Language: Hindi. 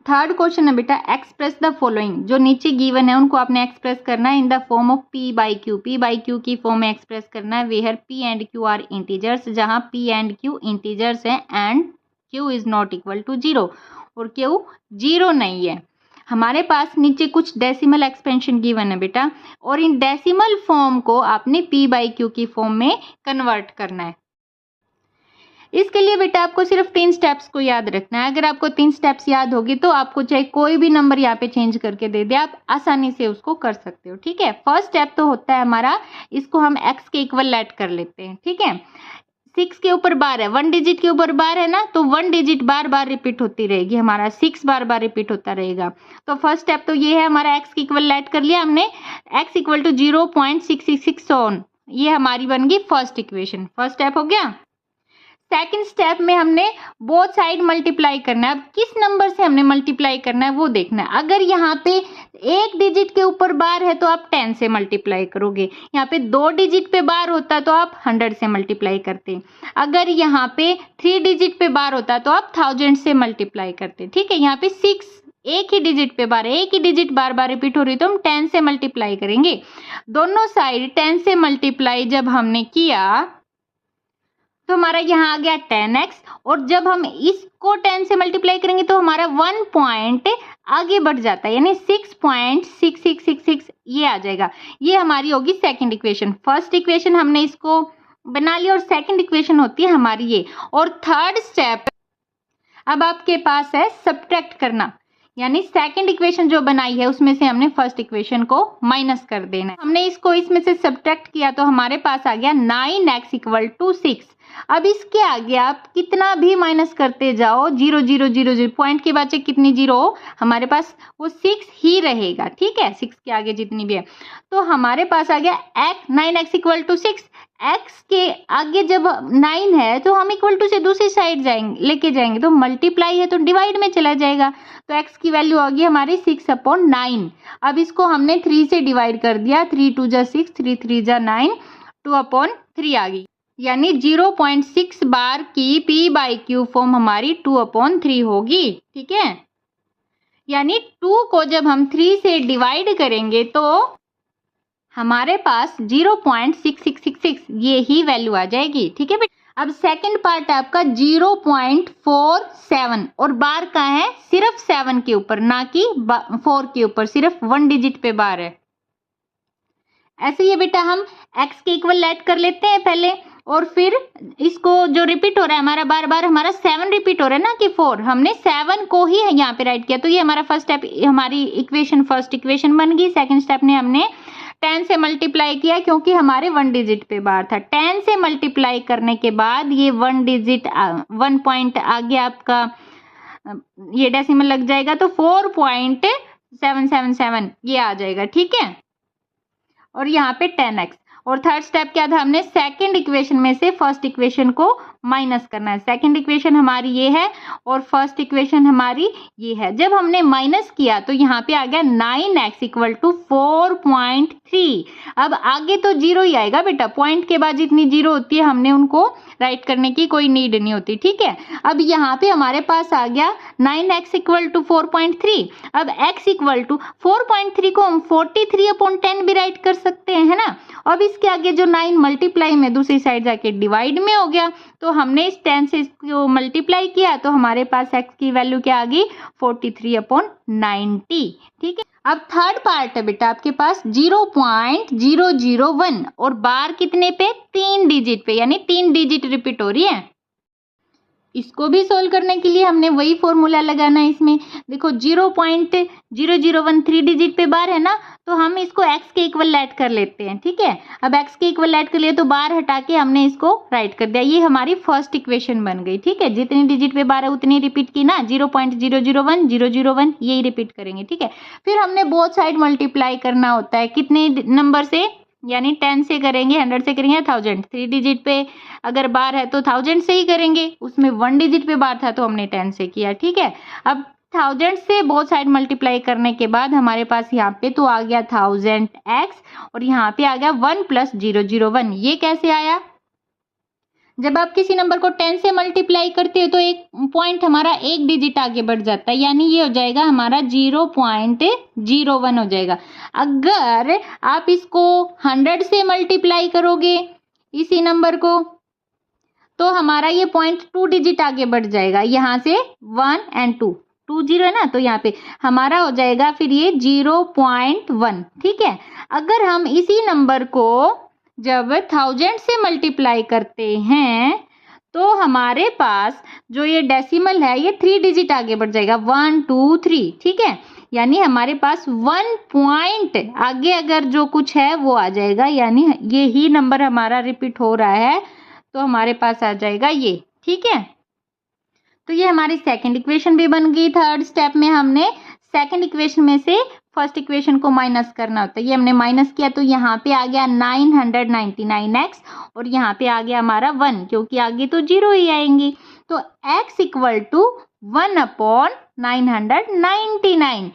थर्ड क्वेश्चन है बेटा, एक्सप्रेस द फॉलोइंग। जो नीचे गिवन है उनको आपने एक्सप्रेस करना है in the form of p by Q. p by Q की फॉर्म में एक्सप्रेस करना है where p and q are integers, जहां p एंड q इंटीजर्स हैं and q is not equal to 0 और q 0 नहीं है। हमारे पास नीचे कुछ डेसिमल एक्सपेंशन गिवन है बेटा, और इन डेसिमल फॉर्म को आपने p बाई क्यू की फॉर्म में कन्वर्ट करना है। इसके लिए बेटा आपको सिर्फ 3 स्टेप्स को याद रखना है। अगर आपको 3 स्टेप्स याद होगी तो आपको चाहे कोई भी नंबर यहाँ पे चेंज करके दे दे, आप आसानी से उसको कर सकते हो। ठीक है, फर्स्ट स्टेप तो होता है हमारा, इसको हम x के इक्वल लेट कर लेते हैं। ठीक है, 6 के ऊपर बार है, 1 डिजिट के ऊपर बार है ना, तो 1 डिजिट बार बार रिपीट होती रहेगी, हमारा 6 बार बार रिपीट होता रहेगा। तो फर्स्ट स्टेप तो ये है, हमारा x के इक्वल लेट कर लिया हमने, x इक्वल टू 0.666 ऑन, ये हमारी बन गई फर्स्ट इक्वेशन। फर्स्ट स्टेप हो गया। सेकंड स्टेप में हमने बोथ साइड मल्टीप्लाई करना है। अब किस नंबर से हमने मल्टीप्लाई करना है वो देखना है। अगर यहाँ पे 1 डिजिट के ऊपर बार है तो आप 10 से मल्टीप्लाई करोगे, यहाँ पे 2 डिजिट पे बार होता तो आप 100 से मल्टीप्लाई करते, अगर यहाँ पे 3 डिजिट पे बार होता तो आप 1000 से मल्टीप्लाई करते। ठीक है, यहाँ पे 6 एक ही डिजिट पे बार है, एक ही डिजिट बार बार रिपीट हो रही तो हम 10 से मल्टीप्लाई करेंगे। दोनों साइड 10 से मल्टीप्लाई जब हमने किया तो हमारा यहाँ आ गया 10x, और जब हम इसको 10 से मल्टीप्लाई करेंगे तो हमारा 1 पॉइंट आगे बढ़ जाता है, यानी 6.6666 ये आ जाएगा। ये हमारी होगी सेकंड इक्वेशन। फर्स्ट इक्वेशन हमने इसको बना लिया और सेकंड इक्वेशन होती है हमारी ये। और थर्ड स्टेप अब आपके पास है सब्ट्रैक्ट करना, यानी सेकंड इक्वेशन जो बनाई है उसमें से हमने फर्स्ट इक्वेशन को माइनस कर देना है। हमने इसको इसमें से सब्ट्रैक्ट किया तो हमारे पास आ गया 9x इक्वल टू 6। अब इसके आगे आप कितना भी माइनस करते जाओ, 0 0 0 0 पॉइंट के बाद कितनी जीरो हो, हमारे पास वो 6 ही रहेगा। ठीक है, 6 के आगे जितनी भी है, तो हमारे पास आ गया 9x इक्वल टू 6। x के आगे जब 9 है तो हम इक्वल टू से दूसरी साइड जाएंगे, लेके जाएंगे, तो मल्टीप्लाई है तो डिवाइड में चला जाएगा, तो x की वैल्यू आ गई हमारी 6/9। अब इसको हमने 3 से डिवाइड कर दिया, 3 2 जा 6, 3 3 जा 9, 2/3 आ गई, यानी 0.6 बार की p बाई क्यू फॉर्म हमारी 2/3 होगी। ठीक है, यानी 2 को जब हम 3 से डिवाइड करेंगे तो हमारे पास 0.6666 ये ही वैल्यू आ जाएगी। ठीक है बेटा, अब सेकंड पार्ट है आपका 0.47, और बार का है सिर्फ 7 के ऊपर, ना कि 4 के ऊपर, सिर्फ 1 डिजिट पे बार है। ऐसे ही बेटा हम x के इक्वल लेट कर लेते हैं पहले, और फिर इसको जो रिपीट हो रहा है हमारा बार बार, हमारा 7 रिपीट हो रहा है ना कि 4, हमने 7 को ही यहाँ पे राइट किया, तो ये हमारा फर्स्ट स्टेप, हमारी इक्वेशन फर्स्ट इक्वेशन बन गई। सेकंड स्टेप ने हमने 10 से मल्टीप्लाई किया क्योंकि हमारे 1 डिजिट पे बार था, 10 से मल्टीप्लाई करने के बाद ये 1 डिजिट 1 पॉइंट आगे आपका ये डेसिमल लग जाएगा, तो 4.777 ये आ जाएगा। ठीक है, और यहाँ पे 10x। और थर्ड स्टेप क्या था, हमने सेकंड इक्वेशन में से फर्स्ट इक्वेशन को माइनस करना है। सेकंड इक्वेशन हमारी ये है और फर्स्ट इक्वेशन हमारी ये है। जब हमने माइनस किया तो यहाँ पे आ गया 9x इक्वल टू 4.3। अब आगे तो जीरो ही आएगा बेटा, पॉइंट के बाद जितनी जीरो होती है हमने उनको राइट करने की कोई नीड नहीं होती। ठीक है, अब यहाँ पे हमारे पास आ गया 9x इक्वल टू 4.3। अब x इक्वल टू 4.3 को हम 43/10 भी राइट कर सकते हैं, है ना। अब इसके आगे जो 9 मल्टीप्लाई में दूसरी साइड जाके डिवाइड में हो गया, तो हमने इस 10 से इसको मल्टीप्लाई किया तो हमारे पास x की वैल्यू क्या आ गई, 43/90। ठीक है, अब थर्ड पार्ट है बेटा आपके पास 0.001, और बार कितने पे, 3 डिजिट पे, यानी 3 डिजिट रिपीट हो रही है। इसको भी सोल्व करने के लिए हमने वही फॉर्मूला लगाना है। इसमें देखो 0.001 3 डिजिट पे बार है ना, तो हम इसको x के इक्वल लेट कर लेते हैं। ठीक है, अब x के इक्वल लेट कर लिए तो बार हटा के हमने इसको राइट कर दिया, ये हमारी फर्स्ट इक्वेशन बन गई। ठीक है, जितनी डिजिट पे बार है उतनी रिपीट की ना, 0.001 001 यही रिपीट करेंगे। ठीक है, फिर हमने बोथ साइड मल्टीप्लाई करना होता है, कितने नंबर से, यानी 10 से करेंगे, 100 से करेंगे, 1000। 3 डिजिट पे अगर बार है तो 1000 से ही करेंगे, उसमें 1 डिजिट पे बार था तो हमने 10 से किया। ठीक है, अब 1000 से बोथ साइड मल्टीप्लाई करने के बाद हमारे पास यहाँ पे तो आ गया 1000x, और यहाँ पे आ गया 1 + 001। ये कैसे आया, जब आप किसी नंबर को 10 से मल्टीप्लाई करते हो तो एक पॉइंट हमारा एक डिजिट आगे बढ़ जाता है, यानी ये हो जाएगा हमारा 0.01 हो जाएगा। अगर आप इसको 100 से मल्टीप्लाई करोगे इसी नंबर को तो हमारा ये पॉइंट 2 डिजिट आगे बढ़ जाएगा, यहाँ से 1 and 2 20 है ना, तो यहाँ पे हमारा हो जाएगा फिर ये 0.1। ठीक है, अगर हम इसी नंबर को जब 1000 से मल्टीप्लाई करते हैं तो हमारे पास जो ये डेसिमल है ये 3 डिजिट आगे बढ़ जाएगा, 1 2 3। ठीक है, यानी हमारे पास 1 पॉइंट आगे अगर जो कुछ है वो आ जाएगा, यानी ये ही नंबर हमारा रिपीट हो रहा है तो हमारे पास आ जाएगा ये। ठीक है, तो ये हमारी सेकंड इक्वेशन भी बन गई। थर्ड स्टेप में हमने सेकंड इक्वेशन में से फर्स्ट इक्वेशन को माइनस करना होता है, ये हमने माइनस किया तो यहाँ पे आ गया 999x और यहाँ पे आ गया हमारा 1, क्योंकि आगे तो 0 ही आएंगी। तो x इक्वल टू 1/999,